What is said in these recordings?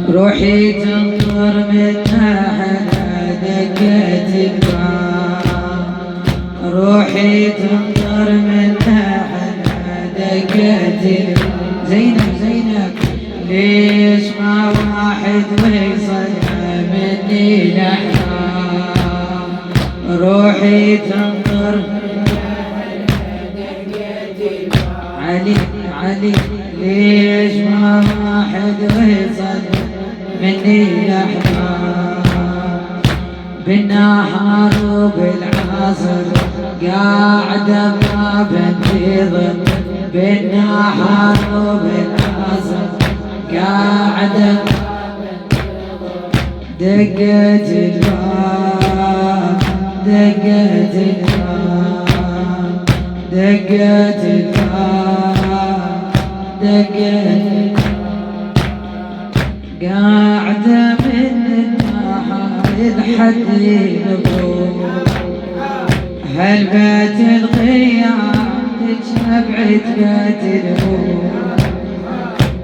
روحي تنظر منها حلا دقت الباب، روحي تنظر منها حلا دقت الباب. زينب ليش ما واحد ويصلها مني لحام، روحي تنظر علي ليش ما واحد ويصلها مني لحام. بالنهار وبالعصر قاعدة ما بنتظر، بالنهار وبالعصر قاعدة دقت الباب، دقت الباب، دقت الباب، دقت قاعدة من النهار لحد الغروب. هالبيت الغيام تجمعت بيت الهوب،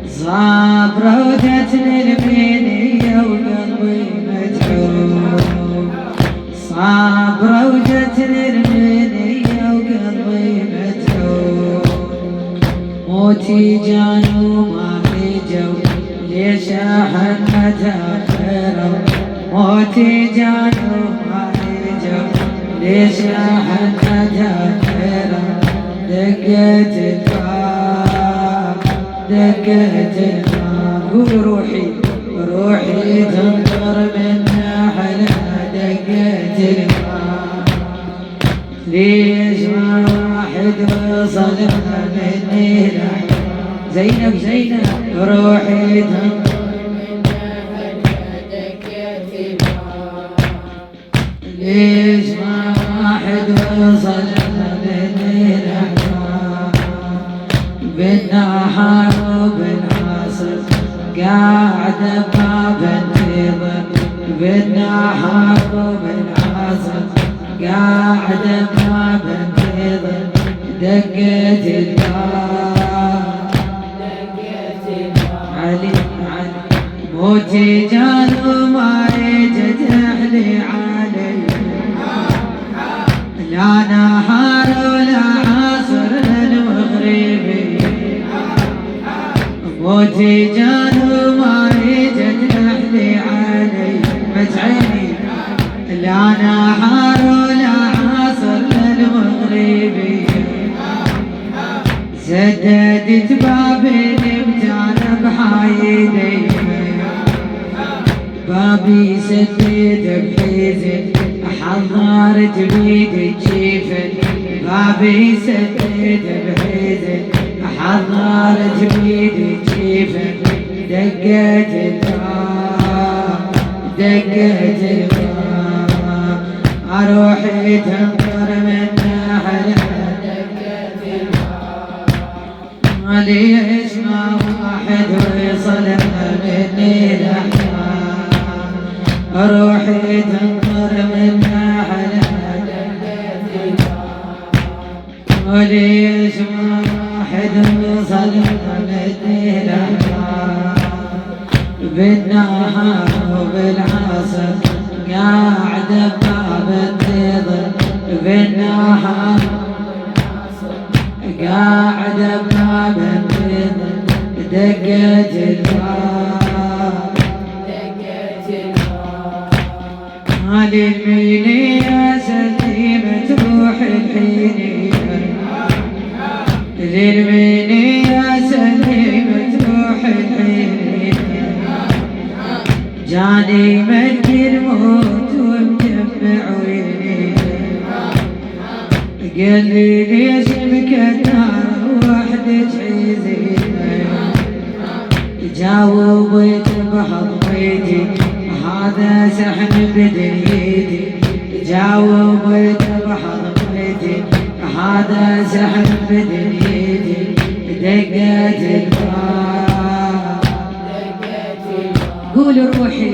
صابرة ودتني المنية وقلبي متعوب، صابرة ودتني المنية وقلبي متعوب. موتي جانوا ما اجوا ليش احنا تاخروا، موتي جانوا ما اجوا ليش احنا تاخروا. دقت الباب، دقت الباب. قول روحي تنظر منها حلا دقت الباب. ليش ما واحد وصلها مني لحام. زينب روحي تنظر منها حلا دقت الباب. ليش ما واحد وصلها مني لحام. بالنهار وبالعصر قاعدة ما بنتظر، بالنهار وبالعصر قاعدة ما بنتظر. دقت الباب، دقت الباب. علي موتي جان وما اجت احلي علي، لا نهار ولا عصر المغربي. موتي جان وما اجت احلي علي، متعيني لا نهار ولا عصر المغربي. سددت بابي نمتان بحايدي، بابي سدد بحيزن حضرت بيدي جيفن، بابي سدد بحيزن حضرت بيدي جيفن. دقت الباب، دقت الباب. روحي تنظر منها حلا دقت الباب. ليش ما واحد ويصلها مني لحام، روحي تنظر منها حلا دقت الباب. ليش ما واحد ويصلها مني لحام. بالنهار وبالعصر قاعدة ما بنتظر، بالنهار قاعدة ما بنتظر. دقت الباب، دقت الباب. للميني يا سليمة تروح الحينية، للميني يا سليمة تروح الحينية. جاني ملك الموت ومجمع عيني، قال لي ليش مكدر وحدك عزيزي. جاوبت بحضنيتي هذا سحن بدنيتي، جاوبت بحضنيتي هذا سحن بدنيتي. دقت الباب، دقت الباب. قول روحي